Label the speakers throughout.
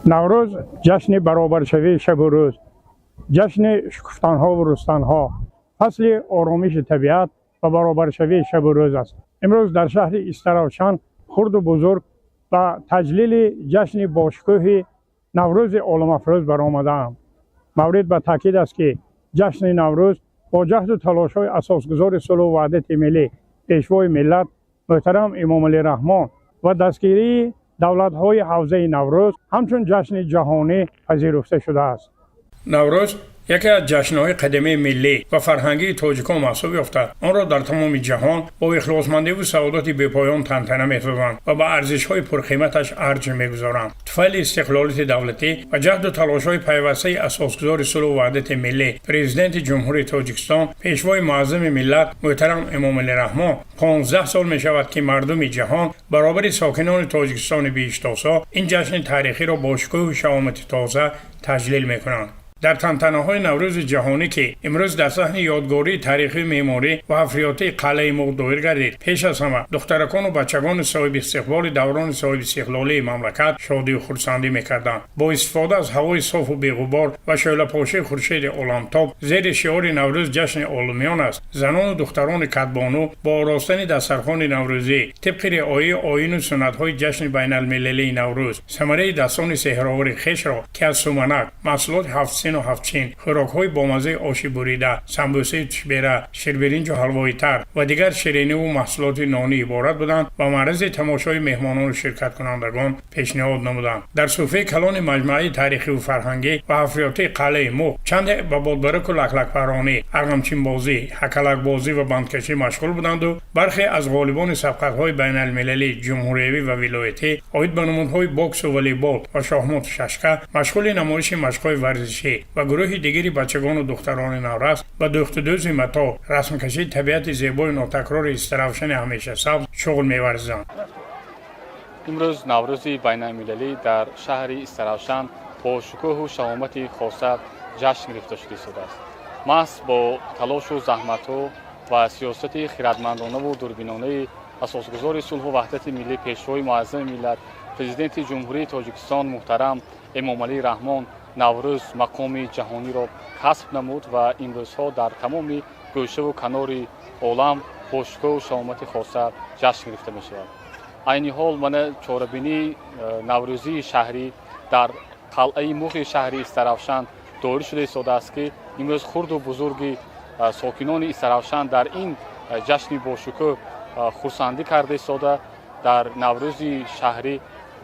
Speaker 1: نوروز جشن برابرشوی شب و روز، جشن شکفتنها و رستنها، فصل آرامش طبیعت و برابرشوی شب و روز است. امروز در شهر استراوشان خرد و بزرگ و تجلیل جشن باشکوه نوروز عالم افروز برآمده‌اند. مورد به تاکید است که جشن نوروز با جهد و تلاش‌های اساسگذار صلح و وحدت ملی پیشوای ملت محترم امام علی رحمان و دستگیری دولت‌های حوزه نوروز همچون جشن جهانی پذیرفته شده است.
Speaker 2: نوروز یکی از جشن‌های قدیمی ملی و فرهنگی تاجیکان محسوب یافته. آن را در تمام جهان با اخلاصمندی و سعادت بی‌پایان تنتنه می‌سازند و به ارزش‌های پرقیمتش ارج می‌گذارند. طفیل استقلالیت دولتی و جهد و تلاش‌های پیوسته اساسگذار صلح و وحدت ملی پرزیدنت جمهوری تاجیکستان پیشوای معظم ملت محترم امام علی رحمان 15 سال می‌شود که مردم جهان برابر ساکنان تاجیکستان بی‌اشتاسا این جشن تاریخی را با شکوه و شهامت تازه تجلیل می‌کنند. در تنتنه‌های نوروز جهانی که امروز در صحن یادگاری تاریخی معماری و حفریاتی قلعه مرغ دایر گردید، پیش از همه دخترکان و بچگان صاحب استقبال دوران صاحب استقلالی مملکت شادی و خرسندی می‌کردند. با استفاده از هوای صاف و بی‌غبار و شعله‌پاشی خورشید عالمتاب زیر شعار نوروز جشن عالمیان است. زنان و دختران کدبانو با آراستن دسترخوان نوروزی طبق رعایت آیین و سنت‌های جشن بین‌المللی نوروز ثمره دستان سحرآور خویش را که از سومنک، محصولات هفت و هفتچین، خوراک‌های بامزه آشی بریده، سمبوسه چبیره، شیربرنج و حلوای تر و دیگر شیرینی و محصولات نانی عبارت بودند و معرض تماشای مهمانان و شرکت کنندگان پیشنهاد نمودند. در صوفه کلان مجمع تاریخی و فرهنگی و حفریاتی قلعه مرغ چند به بادبرک و لکلک پرانی، ارغمچین بازی، حکلک بازی و بندکشی مشغول بودند و برخی از غالبان سبقت‌های بین‌المللی، جمهوریوی و ولایتی عاید به نمودهای بوکس و والیبال و شاهمات ششکه مشغول نمایش مشق‌های ورزشی و گروه دیگری بچگان و دختران نورست و دوز متا رسمکشی طبیعت زیبای ناتکرار استراوشان همیشه سبز شغل می‌ورزند.
Speaker 3: امروز نوروز بین‌المللی در شهر استراوشان با شکوه و شهامت خاصه جشن گرفته شده است. محض با تلاش و زحمت‌ها و سیاست خردمندانه و دوربینانه اساسگذار صلح و وحدت ملی پیشوای معظم ملت پرزیدنت جمهوری تاجیکستان محترم امام علی رحمان نوروز مقام جهانی را کسب نمود و این روزها در تمام گوشه و کنار عالم با شکوه و شهامت خاصه جشن گرفته می شود. عین حال من چهاربینی نوروزی شهری در قلعه مرغ شهری استراوشان دایر شده ایستاده است که امروز خرد و بزرگ ساکنان استراوشان در این جشن با شکوه خرسندی کرده ایستاده در نوروزی شهری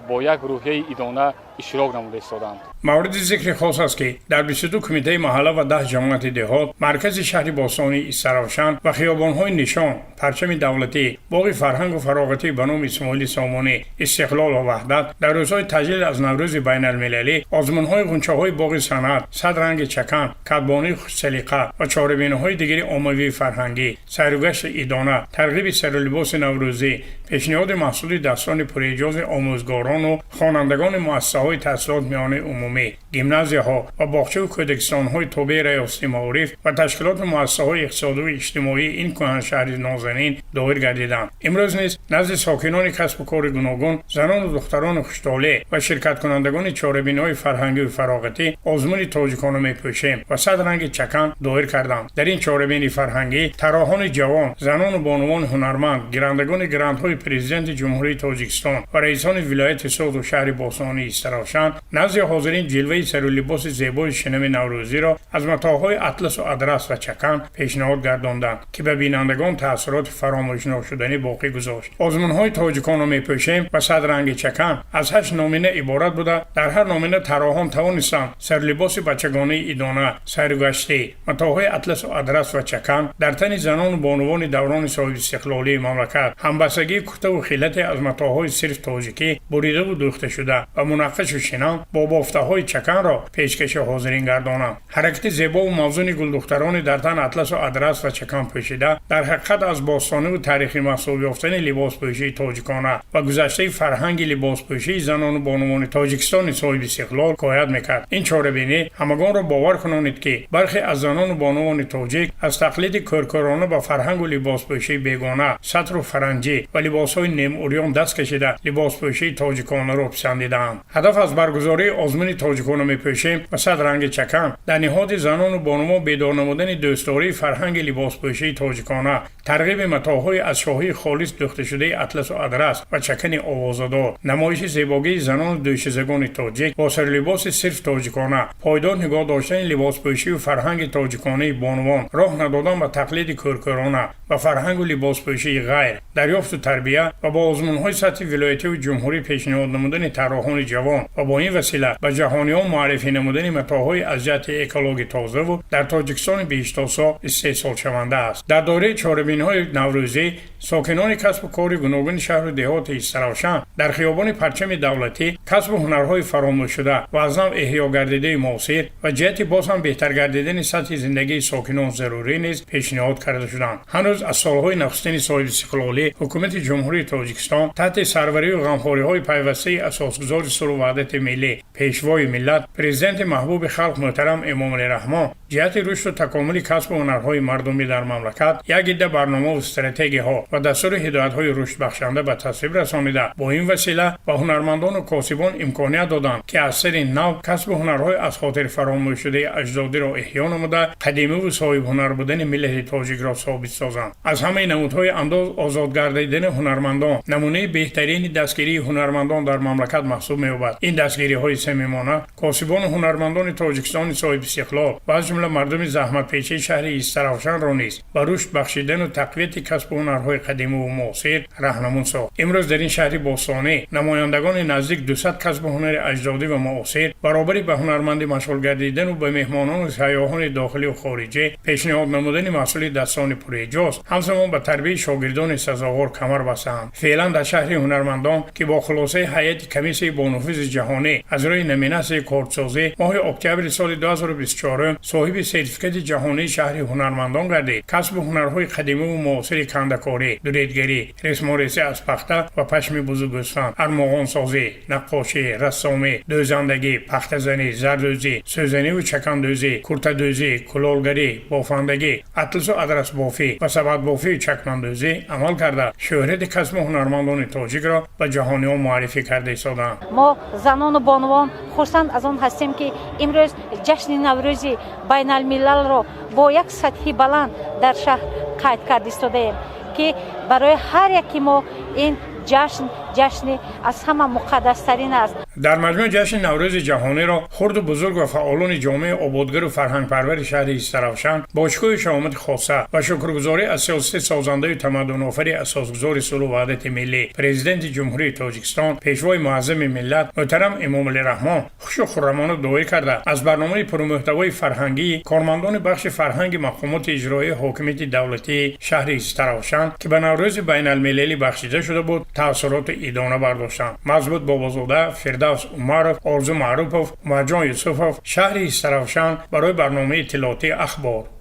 Speaker 3: با یک روحیه ایدانه اشتراک نموده ایستادند.
Speaker 2: مورد ذکر خاص است که در 22 کمیته محله و 10 جماعت دهات مرکز شهر باستانی استراوشان و خیابان‌های نشان، پرچم دولتی، باغ فرهنگ و فراغتی به نام اسماعیل سامانی، استقلال و وحدت در روزهای تجلیل از نوروز بین‌المللی آزمون‌های غنچه‌های باغ صنعت، صد رنگ چکن، کدبانی سلیقه و چهاربینی‌های دیگر عمومی فرهنگی، سیرگشت ایدانه، ترغیب سر لباس نوروزی، پیشنهاد محصول دستان پراجاز آموزگاران و خوانندگان مؤسسه‌های تحصیلات میانه عمومی، گیمنازیاها و باغچه و کودکستان‌های تابع ریاستی معارف و تشکیلات مؤسسه‌های اقتصادی و اجتماعی این کهن شهر نازنین دایر گردیدند. امروز نیز نزد ساکنان کسب و کار گوناگون، زنان و دختران خوش‌طالع و شرکت کنندگان چهاربینی‌های فرهنگی و فراغتی آزمون تاجیکانه می‌پوشیم و صد رنگ چکن دایر کردند. در این چهاربینی فرهنگی طراحان جوان، زنان و بانوان هنرمند، گیرندگان گرانت‌های پرزیدنت جمهوری تاجیکستان و رئیسان ولایت سوات و شهر باستانی استراوشان نزد حاضرین جلوه سر و لباس زیبای شنم نوروزی را از متاعهای اطلس و ادرس و چکن پیشنهاد گرداندند که به بینندگان تاثیرات فراموش نشدنی باقی گذاشت. آزمون‌های تاجیکان را می‌پوشیم و صد رنگ چکن از 8 نامینه عبارت بوده. در هر نامینه طراحان توانستند سر لباس بچگانه ایدانه، سرگشته، متاعهای اطلس و ادرس و چکن در تن زنان و بانوان دوران صاحب استقلالی مملکت همبستگی کوته و خیلت از متاعهای صرف تاجیکی بریده و دوخته شده و منقش و شنان با بافته‌های چکن را پیشکش حاضرین گردانند. حرکت زیبا و موزون گلدختران در تن اطلس و ادرس و چکن پوشیده در حقیقت از باستانی و تاریخی محسوب یافتن لباس پوشی تاجیکانه و گذشته فرهنگ لباس پوشی زنان و بانوان تاجیکستان صاحب استقلال کاید میکرد. این چهاربینی همگان را باور کنانید که برخی از زنان و بانوان تاجیک از تقلید کورکورانه با فرهنگ و لباس پوشی بیگانه، سطر و فرنجی و لباس‌های نیم اوریان دست کشیده لباس پوشی تاجیکانه را پسندیدند. هدف ҳадаф аз баргузории озмуни тоҷикона мепӯшем ва сад ранги чакан дар ниҳоди занону бонумо бедор намудани дӯстдории фарҳанги либоспӯшии тоҷикона, тарғиби матоъҳои аз шоҳии холис дӯхташудаи атласу адрас ва чакани овозадор, намоиши зебогии занону дӯшизагони тоҷик бо сарлибоси сирф тоҷикона, пойдор нигоҳ доштани либоспӯшию фарҳанги тоҷиконаи бонувон, роҳ надодан ба тақлиди кӯркӯрона ва фарҳангу либоспӯшии ғайр, дарёфту тарбия ва бо озмунҳои сатҳи вилоятиву ҷумҳурӣ пешниҳод намудани тарроҳони ҷавон ва бо ин васила ба ҷаҳониён муаррифӣ намудани матоъҳои аз ҷиҳати экологи тозаву дар тоҷикистони биштосо истеҳсолшаванда аст. дар доираи чорабиниҳои наврӯзӣ сокинони касбу кори гуногуни шаҳру деҳоти Истаравшан дар хиёбони парчами давлатӣ касбу ҳунарҳои фаромӯшшуда ва аз нав эҳё гардидаи муосир ва ҷиҳати боз ҳам беҳтар гардидани сатҳи зиндагии сокинон зарурӣ низ пешниҳод карда шуданд. ҳанӯз аз солҳои нахустини соҳибистиқлолӣ ҳукумати ҷумҳурии Тоҷикистон таҳти сарварию ғамхориҳои пайвастаи асосгузори сулҳу ваҳдати миллӣ, пешвои миллат, президенти маҳбуби халқ муҳтарам Эмомалӣ Раҳмон ҷиҳати рушду такомули касбу ҳунарҳои мардумӣ дар мамлакат як идда барномаву стратегияҳо ва дастури ҳидоятҳои рушдбахшанда ба тасвиб расонида, бо ин васила ба ҳунармандону косибон имконият доданд ки аз сари нав касбу ҳунарҳои аз хотири фаромӯшшудаи аҷдодиро иҳьё намуда қадимиву соҳибҳунар будани миллати тоҷикро собит созанд. аз ҳамаи намудҳои андоз озод гардидани ҳунармандон намунаи беҳтарини дастгирии ҳунармандон дар мамлакат маҳсуб меёбад. ин дастгириҳои самимона косибону ҳунармандони тоҷикистони соҳибистиқлол ва аз ҷумла мардуми заҳматпешаи шаҳри Истаравшанро низ ба рушд бахшидану тақвияти касбу ҳунарҳои қадимиву муосир раҳнамун сохт. имрӯз дар ин шаҳри бостонӣ намояндагони наздик 200 касбу ҳунари аҷдодӣ ва муосир баробари ба ҳунармандӣ машғул гардидану ба меҳмонону сайёҳони дохилию хориҷӣ пешниҳод намудани маҳсули дастони пуреҷоз ҳамзамон ба тарбияи шогирдони сазовор камар бастаанд. феълан дар шаҳри ҳунармандон ки бо хулосаи ҳайати комиссияи бонуфузи ҷаҳонӣ аз рӯи номинасияи кортсозӣ моҳи октябри соли 2024 соҳиби сертификати ҷаҳонии шаҳри ҳунармандон гардид, касбу ҳунарҳои қадимиву муосири кандакорӣ, дуретгарӣ, ресморесӣ аз пахта ва пашми бузугӯстон, армоғонсозӣ, наққошӣ, рассомӣ, дӯзандагӣ, пахтазанӣ, зардӯзӣ, сӯзаниву чакандӯзӣ, куртадӯзӣ, кулолгарӣ, бофандагӣ, атласу адрасбофӣ ва сабадбофию чакмандӯзӣ амал карда шӯҳрати касбу ҳунармандони тоҷикро ба ҷаҳониён муаррифӣ карда истоданд.
Speaker 4: мо занону бонувон хурсанд аз он ҳастем ки имрӯз ҷашни наврӯзи байналмилалро бо як сатҳи баланд дар шаҳр қайд карда истодаем ки барои ҳар яки мо ин ҷашни аз ҳама муқаддастарин аст.
Speaker 2: дар маҷмӯъ ҷашни наврӯзи ҷаҳониро хурду бузург ва фаъолони ҷомеаи ободгару фарҳангпарвари шаҳри Истаравшан бо шукӯҳи шаомати хоса ва шукргузорӣ аз сиёсати созандаю тамаддунофари асосгузори сулҳу ваҳдати миллӣ, президенти ҷумҳурии Тоҷикистон, пешвои муаззами миллат муҳтарам Эмомалӣ Раҳмон хушу хуррамона дуоӣ карда аз барномаи пурмуҳтавои фарҳангии кормандони бахши фарҳанги мақомоти иҷроии ҳокимияти давлатии шаҳри Истаравшан ки ба наврӯзи байналмилалӣ бахшида шуда буд таъссуроти идона бардоштанд. Мазбут Бобозода, Фирдавс Умаров, Орзу Маъруфов, Умарҷон Юсуфов, шаҳри Истаравшан барои барномаи иттилоотии ахбор.